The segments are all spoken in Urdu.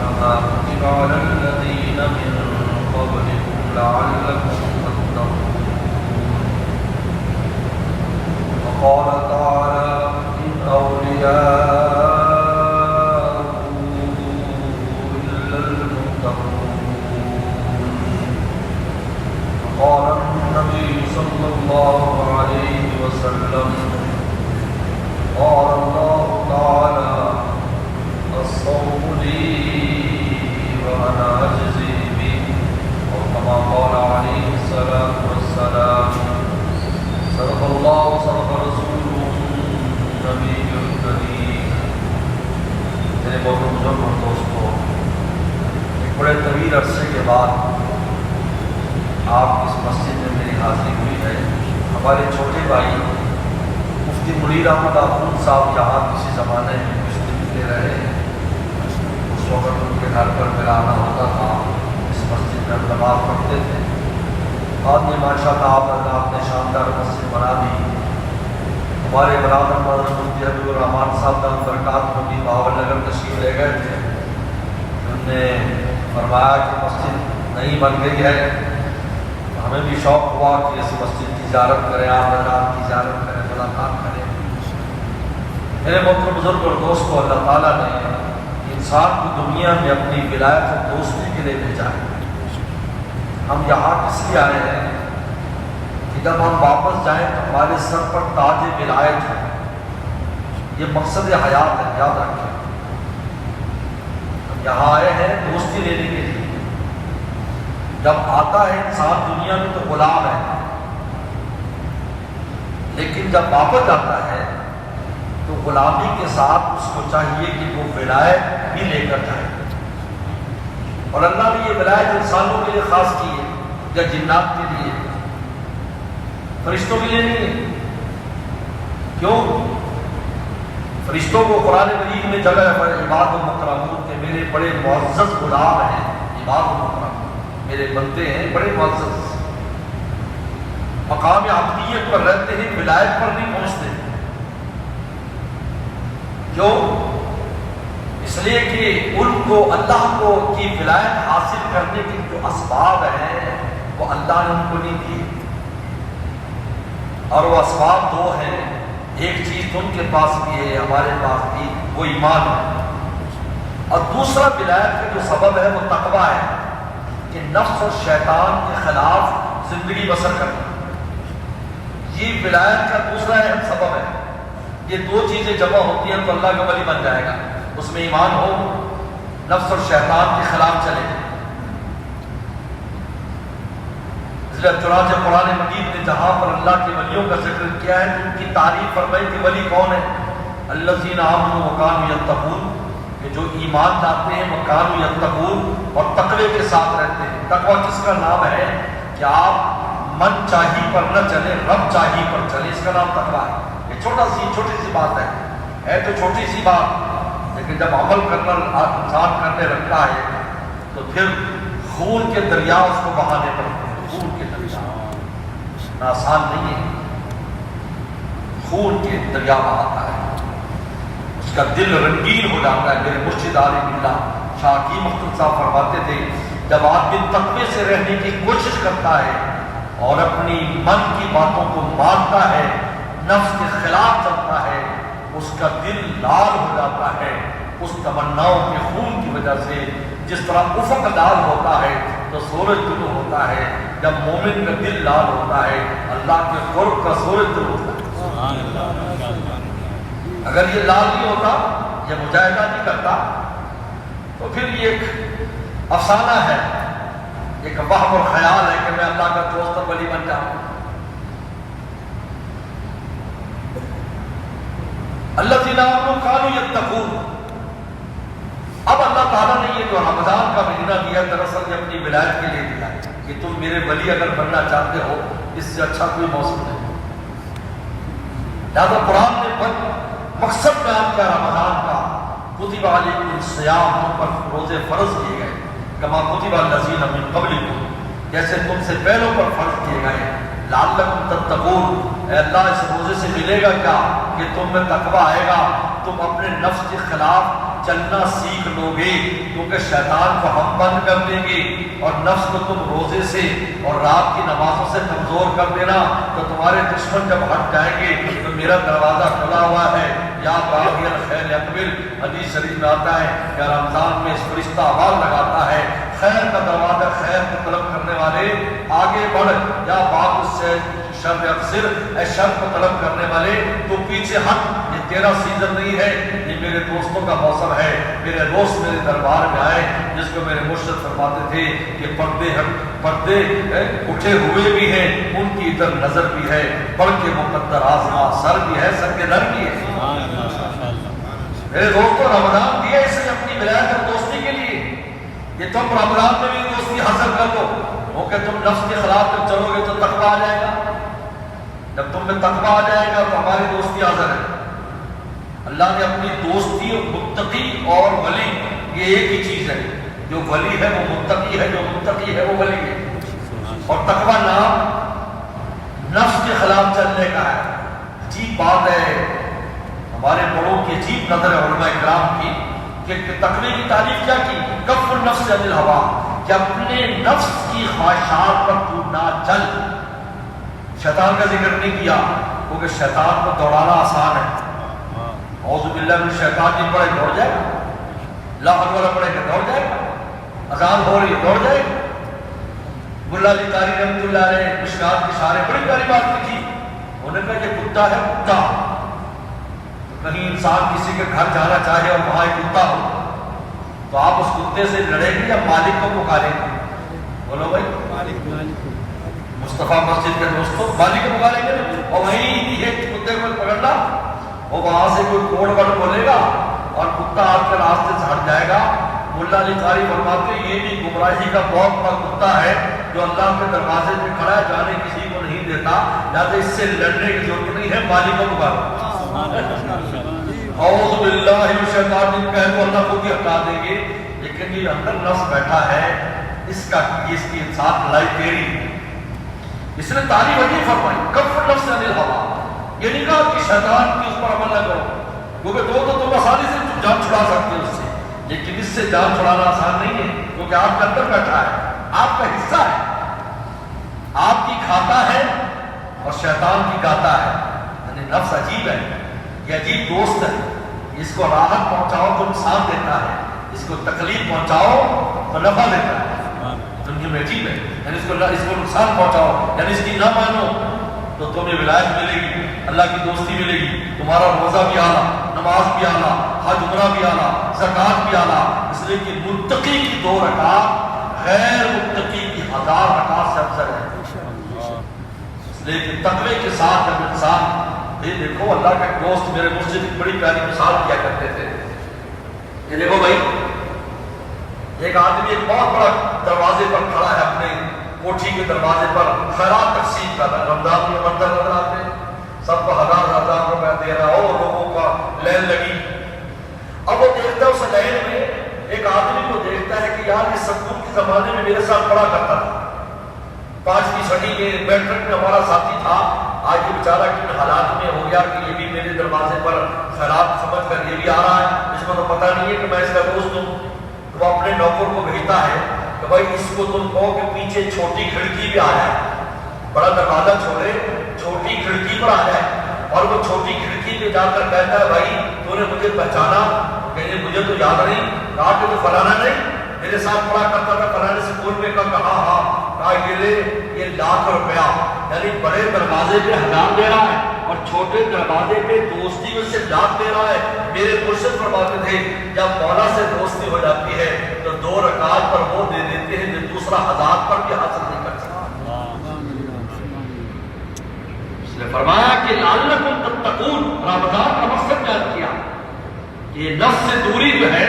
كما كتب على الذين من قبلكم لعلكم تتقون. وقال تعالى إن أولياء إلا المتقون. وقال النبي صلى الله عليه وسلم قال الله تعالى الصوم لي وأنا أجزي به. وكما قال عليه الصلاة والسلام صدق الله وصدق رسوله النبي الكريم. میرے بہت بزرگ اور دوستوں، ایک بڑے طویل عرصے کے بعد آپ اس مسجد میں میری حاضری ہوئی ہے. ہمارے چھوٹے بھائی مفتی منیر احمد آخوند صاحب یہاں کسی زمانے میں مشکل دے رہے ہیں. اس وقت ان کے گھر پر میرا آنا ہوتا تھا. اس مسجد میں ہم نماز پڑھتے تھے. بعد میں ماشاء اللہ آپ نے شاندار مسجد بنا دی. ہمارے برادر مفتی حبیب الرحمان صاحب دامت برکات بھی بہاول نگر تشریف لے گئے تھے. انہوں نے فرمایا کہ مسجد نہیں بن گئی ہے. ہمیں بھی شوق ہوا کہ اس مسجد کی زیارت کریں، آپ حضرات کی زیارت کریں، ملاقات کریں. میرے محترم بزرگ اور دوستوں، اللہ تعالیٰ نے انسان کو دنیا میں اپنی ولایت اور دوستی کے لیے بھیجا ہے. ہم یہاں کس لیے آئے ہیں کہ جب ہم واپس جائیں تو ہمارے سر پر تاج ولایت ہے. یہ مقصد حیات ہے، یاد رکھیں. ہم یہاں آئے ہیں دوستی لینے کے لیے. جب آتا ہے انسان دنیا میں تو غلام ہے، لیکن جب واپس جاتا ہے تو غلامی کے ساتھ اس کو چاہیے کہ وہ ولایت بھی لے کر جائے. اور اللہ نے یہ ولایت انسانوں کے لیے خاص کی ہے یا جنات کے لیے؟ فرشتوں کے لیے نہیں ہے. کیوں؟ فرشتوں کو قرآن مجید میں جگہ ہے عباد المکرمون کے میرے بڑے معزز غلام ہیں. عباد المکرمون میرے بندے ہیں، بڑے معزز. مقام عبدیت پر رہتے ہیں، ولایت پر نہیں پہنچتے. کیوں؟ اس لیے کہ ان کو اللہ کو کی ولایت حاصل کرنے کے جو اسباب ہیں وہ اللہ نے ان کو نہیں دیے. اور وہ اسباب دو ہیں. ایک چیز ان کے پاس بھی ہے، ہمارے پاس بھی، وہ ایمان ہے. اور دوسرا ولایت کا جو سبب ہے وہ تقویٰ ہے کہ نفس اور شیطان کے خلاف زندگی بسر کرنا. یہ ولایت کا دوسرا اہم سبب ہے. یہ دو چیزیں جمع ہوتی ہیں تو اللہ کا ولی بن جائے گا. اس میں ایمان ہو، نفس اور شیطان کے خلاف چلے. اس لیے چنانچہ قرآن مجید نے جہاں پر اللہ کے ولیوں کا ذکر کیا ہے تو ان کی تعریف فرمائی کہ ولی کون ہے؟ الذین آمنوا وکانوا یتقون، کہ جو ایمان لاتے ہیں وکانوا یتقون اور تقوی کے ساتھ رہتے ہیں. تقوی کس کا نام ہے؟ کہ آپ من چاہی پر نہ چلے، رب چاہی پر چلے. اس کا نام تقوی ہے. یہ چھوٹی سی بات ہے تو چھوٹی سی بات، لیکن جب عمل کرنا انسان کرنے لگتا ہے تو پھر خون کے دریا اس کو بہانے پڑتے ہیں. خون کے دریا آسان نہیں ہے. خون کے دریا بہاتا ہے، اس کا دل رنگین ہو جاتا ہے. میرے مرشد عالم اللہ شاہ حکیم مختلف صاحب فرماتے تھے جب آدمی تقوی سے رہنے کی کوشش کرتا ہے اور اپنی من کی باتوں کو مانتا ہے، نفس کے خلاف چلتا ہے، اس کا دل لال ہو جاتا ہے اس تمناؤں کے خون کی وجہ سے. جس طرح افق لال ہوتا ہے تو سورج طلوع ہوتا ہے، جب مومن کا دل لال ہوتا ہے اللہ کے قرب کا سورج طلوع ہوتا ہے. اگر یہ لال نہیں ہوتا، یہ مجاہدہ نہیں کرتا، تو پھر یہ ایک افسانہ ہے، ایک وہم اور خیال ہے کہ میں اللہ کا دوست اور ولی بن جاؤں. الذین آمنوا وکانوا یتقون. اب اللہ تعالیٰ نے یہ جو رمضان کا مہینہ دیا دراصل یہ اپنی ولایت کے لیے دیا کہ تم میرے ولی اگر بننا چاہتے ہو اس سے اچھا کوئی موسم نہیں. لہذا قرآن نے مقصد بیان کیا رمضان کا. کتب علیکم الصیام، تم پر روزے فرض کیے گئے. کما کتب الذین من قبلکم، جیسے تم سے پہلوں پر فرض کیے گئے. لعلکم تتقون، اے اللہ اس روزے سے ملے گا کیا کہ تم میں تقویٰ آئے گا، تم اپنے نفس کے خلاف چلنا سیکھ لو گے، کیونکہ شیطان کو ہم بند کر دیں گے اور نفس کو تم روزے سے اور رات کی نمازوں سے کمزور کر دینا، تو تمہارے دشمن جب ہٹ جائیں گے تو میرا دروازہ کھلا ہوا ہے، یا باغی الخیر اقبل، حدیث شریف میں آتا ہے کہ رمضان میں اس فرشتہ آواز لگاتا ہے، خیر کا دروازہ، خیر کو طلب کرنے والے آگے بڑھ، یا باغ سے شر اکثر، اے شر کو طلب کرنے والے تو پیچھے ہٹ، یہ تیرا سیزن نہیں ہے، یہ میرے دوستوں کا موسم ہے، میرے دوست میرے دربار میں آئے، جس کو میرے مرشد فرماتے تھے کہ پردے اٹھے ہوئے بھی ہیں، ان کی ادھر نظر بھی ہے، پڑھ کے مقدر آزما سر بھی ہے، سر کے در بھی ہے۔ میرے دوستوں، رمضان دیا اس نے اپنی ولایت اور دوستی کے لیے، یہ تم رمضان میں بھی دوستی حاصل کر لو، کیونکہ تم نفس کے خلاف جب چلو گے تو تقویٰ آ جائے گا، جب تم میں تقویٰ آ جائے گا تو ہماری دوستی حاضر ہے۔ اللہ نے اپنی دوستی اور متقی اور ولی، یہ ایک ہی چیز ہے، جو ولی ہے وہ متقی ہے، جو متقی ہے وہ ولی ہے، اور تقویٰ نام نفس کے خلاف چلنے کا ہے۔ عجیب بات ہے، ہمارے بڑوں کی عجیب نظر ہے علماء کرام کی کہ تقوی کی تعریف کیا کی، کف النفس عن الہوا، کہ اپنے نفس کی خواہشات پر تو نہ چل۔ شیطان کا ذکر نہیں کیا کیونکہ شیطان کو دوڑانا آسان ہے، اعوذ باللہ من الشیطان جی پڑھے دوڑ جائے گا، لا اکبر پڑھے کہ دوڑ جائے گا، اذان ہو رہی ہے دوڑ جائے گا۔ ملا علی قاری رحمۃ اللہ علیہ مشکات کی شارح بڑی پیاری بات لکھی، انہوں نے کہا یہ کتا ہے، کتا کہیں انسان کسی کے گھر جانا چاہے اور وہاں ایک کتا ہو تو آپ اس کتے سے لڑیں گے یا مالک کو پکاریں گے؟ بولو بھائی، مصطفیٰ مسجد کے دوستوں، مالک کو پکاریں گے، اور وہیں ایک کتے کو پکڑنا، وہ وہاں سے کوئی کوڑ وڑ بولے گا اور کتا آپ کے راستے سے ہٹ جائے گا۔ ملا علی قاری فرماتے ہیں یہ بھی گمراہی کا بہت بڑا کتا ہے جو اللہ کے دروازے پہ کھڑا ہے، جانے کسی کو نہیں دیتا، لہٰذا اس سے لڑنے کی ضرورت نہیں ہے، مالک کو پکارو۔ اعوذ باللہ من الشیطان الرجیم کہہ تو اللہ کو بھی ہٹا دیں گے، لیکن یہ اندر نفس بیٹھا ہے، اس کی انسان لڑائی تیری، اس نے تعریف عجیب فرمائی، کف النفس عن الہوا، یہ نہیں کہا کہ شیطان کی اس پر عمل نہ کرو، کیونکہ دو تو تم آسانی سے جان چھڑا سکتے ہو اس سے، لیکن اس سے جان چھڑانا آسان نہیں ہے، کیونکہ آپ کے اندر بیٹھا ہے، آپ کا حصہ ہے، آپ کی کھاتا ہے اور شیطان کی گاتا ہے، یعنی نفس عجیب ہے، یہ عجیب دوست ہے، اس کو راحت پہنچاؤ تو نقصان دیتا ہے، اس کو تکلیف پہنچاؤ تو نفع دیتا ہے، دنیا میں عجیب ہے، یعنی اس کو نقصان پہنچاؤ، یعنی اس کی نہ مانو تو تمہیں ولایت ملے گی، اللہ کی دوستی ملے گی، تمہارا روزہ بھی اعلیٰ، نماز بھی اعلیٰ، حج عمرہ بھی اعلیٰ، زکوٰۃ بھی اعلیٰ، اس لیے کہ متقی کی 2 رکعت غیر متقی کی 1000 رکعت سے افضل ہے، اس لیے کہ تقوی کے ساتھ جب انسان، یہ دیکھو اللہ کے دوست میرے مسجد کی بڑی پیاری مثال کیا کرتے تھے، یہ دیکھو بھائی، ایک آدمی ایک بہت بڑا دروازے پر کھڑا ہے، اپنے کوٹھی کے دروازے پر خیرات تقسیم کر رہا ہے، رمضان میں منظر نظر آتے ہیں، سب کو 1000 روپے دے رہا ہے، اور لوگوں کا لین لگی، اب وہ دیکھتا ہے اس لین میں ایک آدمی کو دیکھتا ہے کہ یار یہ سکون کے زمانے میں میرے ساتھ پڑھا کرتا تھا، 5ویں 6ویں کے میٹرک میں ہمارا ساتھی تھا، آج یہ بیچارہ کن حالات میں ہو گیا کہ یہ بھی میرے دروازے پر خیرات سمجھ کر یہ بھی آ رہا ہے، اس کو تو پتہ نہیں ہے کہ میں اس کا دوست ہوں، تو وہ اپنے نوکر کو بھیجتا ہے کہ بھائی اس کو تم کہو کہ پیچھے چھوٹی کھڑکی بھی آ جائے، بڑا دروازہ چھوڑے چھوٹی کھڑکی پر آ جائے، اور وہ چھوٹی کھڑکی پہ جا کر کہتا ہے بھائی تو نے مجھے پہچانا؟ کہنے مجھے تو یاد نہیں، کہا کہ تو فلانا نہیں میرے ساتھ پڑھا کرتا تھا فلانے اسکول میں، کہا ہاں، کہا یہ لے یہ 1,00,000 روپیہ، یعنی بڑے دروازے پہ 1000 دے رہا ہے اور چھوٹے دروازے پہ دوستی میں سے 1,00,000 دے رہا ہے۔ میرے مرشد فرماتے تھے جب مولا سے دوستی ہو جاتی ہے تو 2 رکعت پر وہ دے دیتے ہیں جو دوسرا 1000 پر بھی حاصل نہیں کر سکتا۔ اس نے فرمایا کہ لعلکم تتقون، رمضان کا مقصد بیان کیا، یہ نفس سے دوری جو ہے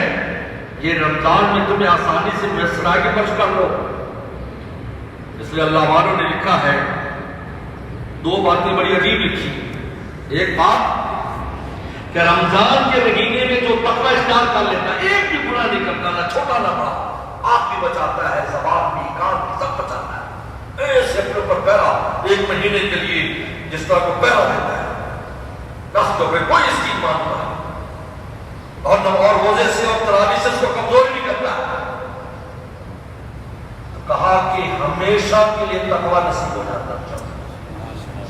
یہ رمضان میں تمہیں آسانی سے میسر آگے بچ کر لو۔ اس لیے اللہ والوں نے لکھا ہے 2 باتیں بڑی عجیب لکھی، ایک بات کہ رمضان کے مہینے میں جو تقوی اختیار کر لیتا ہے، ایک بھی گناہ نہیں کرتا، نہ چھوٹا نہ بڑا، آنکھ بھی بچاتا ہے، زبان بھی، کان بھی، سب بچاتا ہے، ایسے اپنے اوپر پہرا 1 مہینے کے لیے جس طرح کو پہرا دیتا ہے، نفس کو کوئی اسکیم مانتا ہے، اور روزے سے اور تراویح سے اس کو کمزور نہیں کرتا. تو کہا کہ ہمیشہ کے لیے تقوی نصیب ہو جاتا ہے.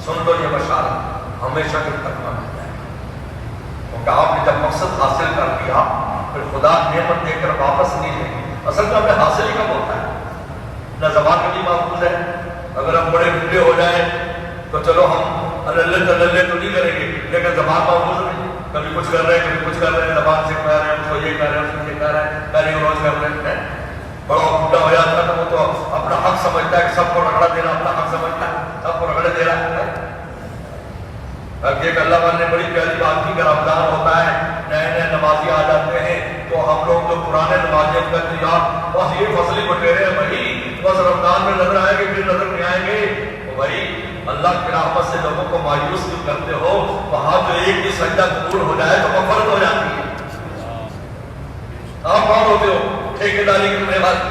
سن لو یہ بشارت، ہمیشہ کے لیے تقوی مل جائے گا. کیونکہ آپ نے جب مقصد حاصل کر لیا پھر خدا نعمت دے کر واپس نہیں لے گی. اصل میں ہمیں حاصل ہی کب ہوتا ہے؟ نہ زبان میں بھی محفوظ ہے. اگر ہم بڑے بوڑھے ہو جائیں تو چلو ہم اللہ تو نہیں کریں گے، لیکن زبان محفوظ نہیں. کبھی کچھ کر رہے ہیں، کبھی کچھ کر رہے ہیں، زبان سے کہہ رہے ہیں، اس کو یہ کہہ رہے ہیں، اس کو یہ کہہ رہے ہیں، پہلے روز کر رہے ہیں. بڑا بوڑھا ہو جاتا ہے تو وہ تو اپنا حق سمجھتا ہے کہ سب کو رگڑا دینا اپنا حق سمجھتا ہے، سب کو رگڑے دے رہا ہے. اب ایک اللہ والے نے بڑی پیاری بات کی کہ رمضان ہوتا ہے، نئے نئے نمازی آ جاتے ہیں تو ہم لوگ جو پرانے نمازی کہتے ہیں یار بس یہ فصلی بٹیرے ہیں بھائی، بس رمضان میں نظر آئیں گے پھر نظر نہیں آئیں گے. تو بھائی اللہ کی رحمت سے لوگوں کو مایوس کیوں کرتے ہو؟ وہاں جو ایک بھی سجدہ قبول ہو جائے تو مغفرت ہو جاتی ہے. آپ کون ہوتے ہو ٹھیکے داری کرنے والے؟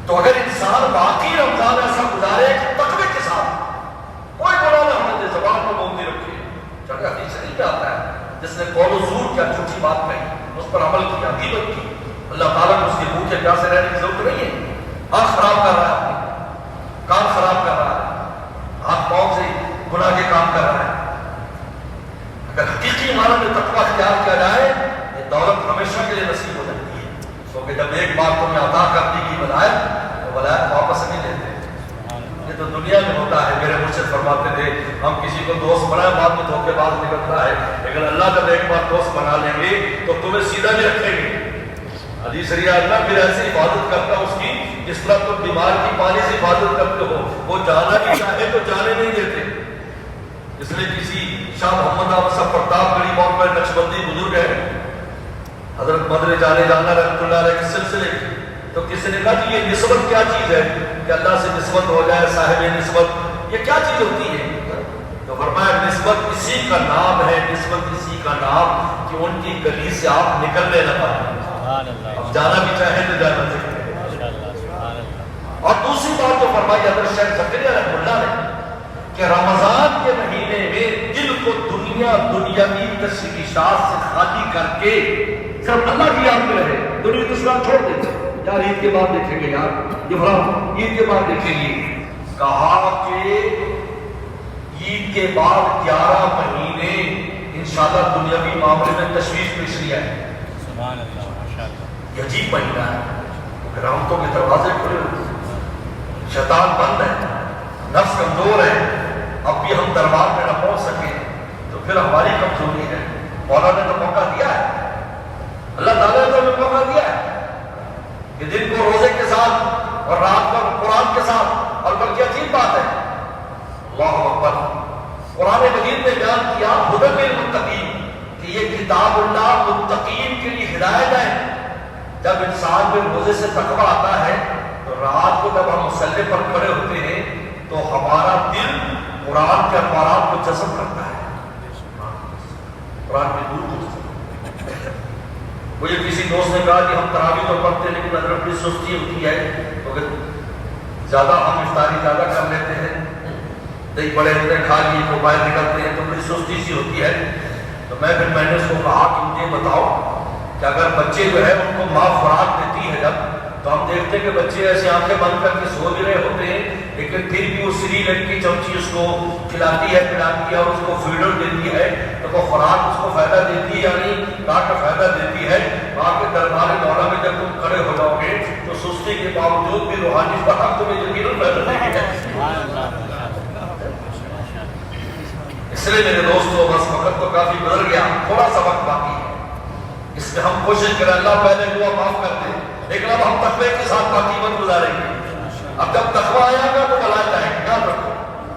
تو اگر انسان باقی رمضان ایسا گزارے کہ تقوی کے ساتھ کوئی گناہ نہ ہونے دے، زبان کو بولتی رکھے، چاہے حدیث شریف میں آتا ہے جس نے قول و زور کیا جھوٹی بات کہی اس پر عمل کیا، غیبت کی، اللہ تعالیٰ کو اس کے منہ کے پیاسے رہنے کی ضرورت نہیں ہے. آنکھ خراب کر رہا ہے، کام خراب کر رہا ہے، ہاتھ پاؤں سے گناہ کے کام کر رہا ہے. اگر حقیقی معنی میں تقویٰ اختیار کیا جائے یہ دولت ہمیشہ کے لیے نصیب ہو جاتی ہے. کیونکہ جب ایک بار تمہیں عطا کرنے کی ولایت تو ولایت واپس نہیں لیتے. یہ تو دنیا میں ہوتا ہے. میرے مرشد فرماتے تھے ہم کسی کو دوست بنائیں بعد میں دھوکے باز نکلتا ہے، لیکن اللہ جب ایک بار دوست بنا لیں گے تو تمہیں سیدھا نہیں رکھیں گے. حدیث شریعہ اللہ پھر ایسی حفاظت کرتا اس کی جس طرح تم بیمار کی پانی سے حفاظت کرتے ہو. وہ جانا بھی چاہے تو جانے نہیں دیتے. اس لیے کسی شاہ محمد احمد صاحب پرتاپ گڑھی موت پر نقشبندی بزرگ ہے حضرت مدر جانے جانا رحمۃ اللہ علیہ کے سلسلے کی، تو کسی نے کہا کہ یہ نسبت کیا چیز ہے کہ اللہ سے نسبت ہو جائے، صاحب نسبت یہ کیا چیز ہوتی ہے؟ تو فرمایا نسبت اسی کا نام ہے، نسبت اسی کا نام کہ ان کی گلی سے آپ نکلنے نہ پائیں، اب جانا بھی چاہیں تو جانا چاہیے. اور دوسری بات جو فرمائی حضرت شیخ زکریا رحمۃ اللہ نے کہ رمضان کے مہینے میں دل کو دنیاوی تشویشات سے خالی کر کے صرف اللہ کی یاد میں رہے، دنیا دوسرا چھوڑ دیں. یار عید کے بعد دیکھیں گے، یار یہ فرام عید کے بعد دیکھیں گے. کہا کہ عید کے بعد 11 مہینے انشاءاللہ دنیاوی معاملے میں تشویش پیش لیا ہے. سبحان اللہ، ماشاءاللہ. یہ عجیب مہینہ ہے کیونکہ رحمتوں کے دروازے کھلے ہوئے، شیطان بند ہے، نفس کمزور ہے. اب بھی ہم دربار میں نہ پہنچ سکے تو پھر ہماری کمزوری ہے. مولا نے تو موقع دیا ہے، اللہ تعالیٰ نے تو ہمیں موقع دیا ہے کہ دن کو روزے کے ساتھ اور رات کو قرآن کے ساتھ. اور بلکہ عجیب بات ہے، اللہ اکبر، قرآن مجید نے بیان کیا ہدی للمتقین کہ یہ کتاب اللہ متقین کے لیے ہدایت ہے. جب انسان میں روزے سے تقویٰ آتا ہے تو رات کو جب ہم مصلی پر کھڑے ہوتے ہیں تو ہمارا دل قرآن کے اخبارات کو جذب کرتا ہے، قرآن کے دور کو. مجھے کسی دوست نے کہا کہ ہم تراویح تو پڑھتے ہیں لیکن اگر بڑی سستی ہوتی ہے تو زیادہ ہم افطاری زیادہ کر لیتے ہیں، دہی بڑے اتنے کھا لیے تو باہر نکلتے ہیں تو بڑی سستی سی ہوتی ہے. تو میں نے اس کو کہا کہ مجھے بتاؤ کہ اگر بچے جو ہے ان کو ماں خوراک دیتی ہے جب تو ہم دیکھتے ہیں کہ بچے ایسے آنکھیں بند کر کے سو بھی رہے ہوتے ہیں لیکن پھر بھی وہ سری لنکی چمچی اس کو کھلاتی ہے پلاتی ہے اور اس کو فیڈر دیتی ہے تو وہ خوراک اس کو فائدہ دیتی ہے، یعنی کا فائدہ دیتی ہے. وہاں کے دربار مولا میں جب تم کھڑے ہو جاؤ گے تو سستی کے باوجود بھی روحانی فرق تمہیں یقیناً فائدہ دے گی. اس لیے میرے دوستوں بس وقت تو کافی گزر گیا، تھوڑا سا وقت باقی ہے. اس میں ہم کوشش کریں اللہ پہلے دعا معاف کر دے، لیکن اب ہم تقوی کے ساتھ باقی وقت گزاریں گے. اب جب تقوی آیا گا تو ولایت آئے گی. یاد رکھو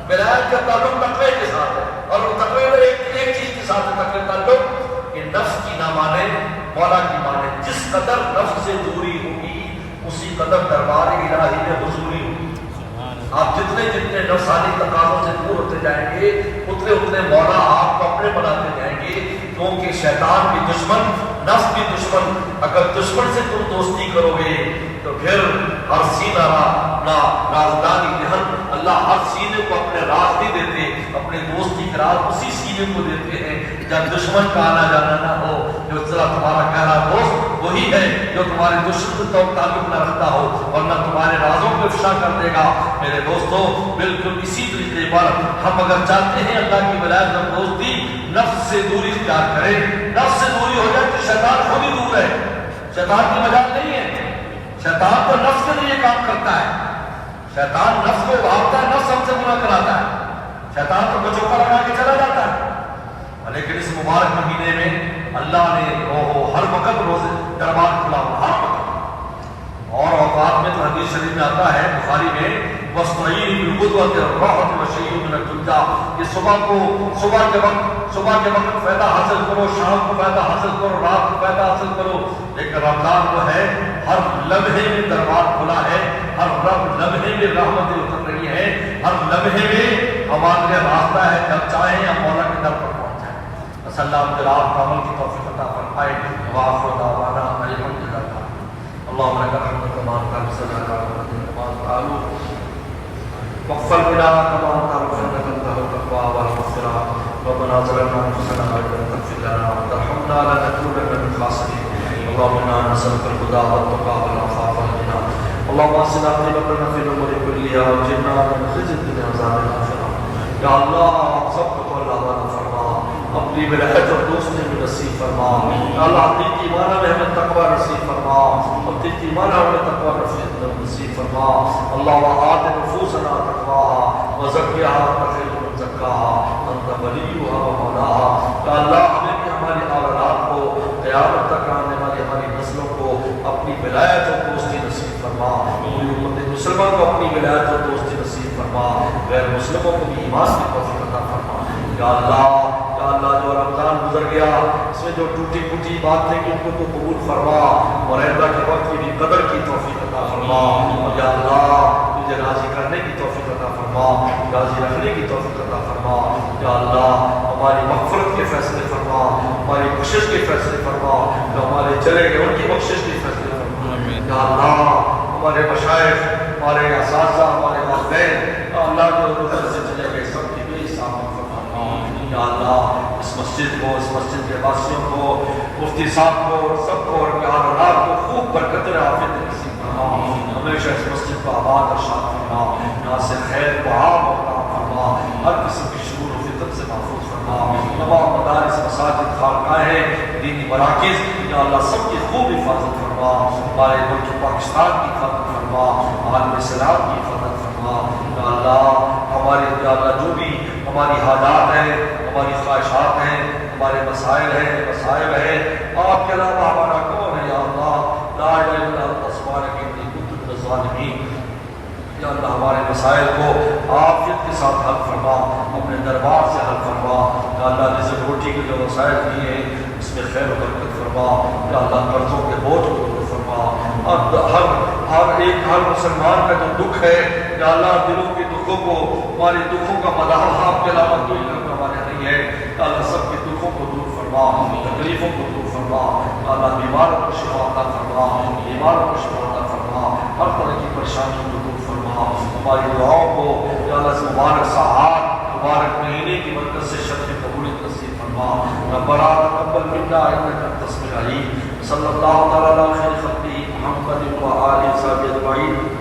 ولایت کا تعلق تقوی کے ساتھ ہے، اور وہ تقوی میں ایک چیز کے ساتھ ہے تقوی تعلق کہ نفس کی نہ مانے مولا کی مانے. جس قدر نفس سے دوری ہوگی اسی قدر دربار الہی میں حضوری ہوگی. آپ جتنے نفسانی تقاضوں سے دور ہوتے جائیں گے اتنے مولا آپ کو اپنے بناتے جائیں گے. کیونکہ شیطان بھی دشمن، نفس بھی دشمن. اگر دشمن سے تم دوستی کرو گے تو پھر ہر سینہ نہ رازداری دہن اللہ ہر سینے کو اپنے راز نہیں دیتے، اپنے دوستی کے راز اسی سینے کو دیتے ہیں جب دشمن کا آنا جانا نہ ہو۔ جو تمہارا گہرا دوست وہی ہے جو تمہارے دشمن سے تعلق نہ رکھتا ہو، ورنہ تمہارے رازوں کو افشا کر دے گا۔ میرے دوستو، بالکل اسی طریقے پر ہم اگر چاہتے ہیں اللہ کی ولایت اور دوستی، نفس سے دوری اختیار کریں۔ نفس سے دوری ہو جائے تو شیطان خود ہی دور ہے، شیطان کی مجال نہیں ہے۔ شیطان تو نفس کے لیے کام کرتا ہے، شیطان نفس کو بھاگتا ہے، نفس ہم سے گناہ کراتا ہے، شیطان تو بچوں کا لگا کے چلا جاتا ہے۔ لیکن اس مبارک مہینے میں اللہ نے ہر وقت روزے دربار کھلا ہوا، ہر وقت۔ اور اوقات میں تو حدیث شریف میں آتا ہے بخاری میں وَاسْتَعِینُوا بِالْغُدْوَةِ وَالرَّوْحَةِ وَشَيْءٍ مِنَ الدُّنْيَا، کہ صبح کے وقت فائدہ حاصل کرو، شام کو فائدہ حاصل کرو، رات کو فائدہ حاصل کرو۔ لیکن رمضان وہ ہے ہر لمحے میں دربار کھلا ہے، ہر لمحے میں رحمتیں اتر رہی ہے، ہر لمحے میں ہمارے لیے راستہ ہے، جب چاہیں ہم مولا کے در پر پہنچ جائیں۔ بس اللہ ہم آپ کا عمل کی توفیق عطا فرمائے۔ وآخر دعوانا الحمد للہ۔ اللهم لك الحمد كما أرسلنا على محمد كما تعالوا واغفر لنا كما تعرف انك انت التقوى والمغفرة. ربنا ظلمنا انفسنا وان لم تغفر لنا وترحمنا لنكونن من الخاسرين. اللهم انا نسألك الهدى والتقى والعفاف والغنى. اللهم اصلح عاقبتنا في الامور كلها واجرنا من خزي الدنيا وعذاب الآخرة. یا اللہ سب کو اللہ تعالیٰ فرما، اپنی ولایت اور دوستی میں نصیب فرما۔ یا اللہ حقیقی معنی میں ہمیں تقوی نصیب فرما، حقیقی معنی ہمیں تقوی نصیب فرما۔ اللہ آت نفوسنا تقواها وزکیہا انت خیر من زکاہا انت ولیہا ومولاہا۔ یا اللہ ہمیں بھی ہماری اولاد کو، قیامت تک آنے والی ہماری نسلوں کو اپنی ولایت اور دوستی نصیب فرما۔ پوری امت مسلمان کو اپنی ولایت اور دوستی نصیب فرما، غیر مسلموں کو بھی ایمان کی توفیق عطا فرما۔ یا اللہ جو رمضان گزر گیا اس میں جو ٹوٹی پھوٹی بات تھے کہ ان کو تو قبول فرما، اور آئندہ کے وقت کی بھی قدر کی توفیق عطا فرما۔ اور یا اللہ تجھے راضی کرنے کی توفیق عطا فرما، راضی رکھنے کی توفیق عطا فرما۔ یا اللہ ہماری مغفرت کے فیصلے فرما، ہماری بخشش کے فیصلے فرما، جو ہمارے چلے گئے ان کی بخشش کے فیصلے فرما۔ یا اللہ ہمارے مشائخ، ہمارے اساتذہ، ہمارے والدین، یا اللہ جو گزر سے چلے گئے سب کی بے حساب فرما۔ یا اللہ اس مسجد کو، اس مسجد کے واسیوں کو، مفتی صاحب کو، سب کو اور اولاد کو خوب برکت اور عافیت نصیب فرما۔ ہمیشہ اس مسجد کو آباد اور شاد فرما، یہاں سے خیر کو عام اور عطا فرما، ہر قسم کی شرور و فتن سے محفوظ فرما۔ تمام مدارس، مساجد، خانقاہیں، دینی مراکز، یا اللہ سب کی خوب حفاظت فرما۔ ہمارے ملک پاکستان کی حفاظت فرما، عالم اسلام کی حفاظت فرما۔ یا اللہ ہمارے یا اللہ جو بھی ہماری حاجات ہیں، ہماری خواہشات ہیں، ہمارے مسائل ہیں، مسائل ہیں، آپ کے علاوہ ہمارا کون ہے؟ یا اللہ لا الہ الا انت سبحانک انی کنت من الظالمین۔ یا اللہ ہمارے مسائل کو عافیت کے ساتھ حل فرما، اپنے دربار سے حل فرما۔ یا اللہ رزق روٹی کے جو وسائل دیے ہیں اس میں خیر و برکت فرما۔ یا اللہ قرضوں کے بوجھ کو دور فرما۔ ہر مسلمان کا جو دکھ ہے، یا اللہ دلوں کے دکھوں کو، ہمارے دکھوں کا مداح آپ کے علاوہ کوئی کرنے والا نہیں ہے۔ یا اللہ سب کے دکھوں کو دور فرما، تکلیفوں کو دور فرما۔ یا اللہ بیماروں کو شفا عطا فرما، بیماروں کو شفا عطا فرما، ہر طرح کی پریشانیوں کو دور فرما۔ ہماری دعاؤں کو یا اللہ اس مبارک ساعات، مبارک مہینے کی برکت سے شرف قبولیت نصیب فرما۔ ربنا تقبل منا انک انت السمیع العلیم۔ صلی اللہ تعالی علی خیر خلقہ محمد و آلہ وصحبہ اجمعین۔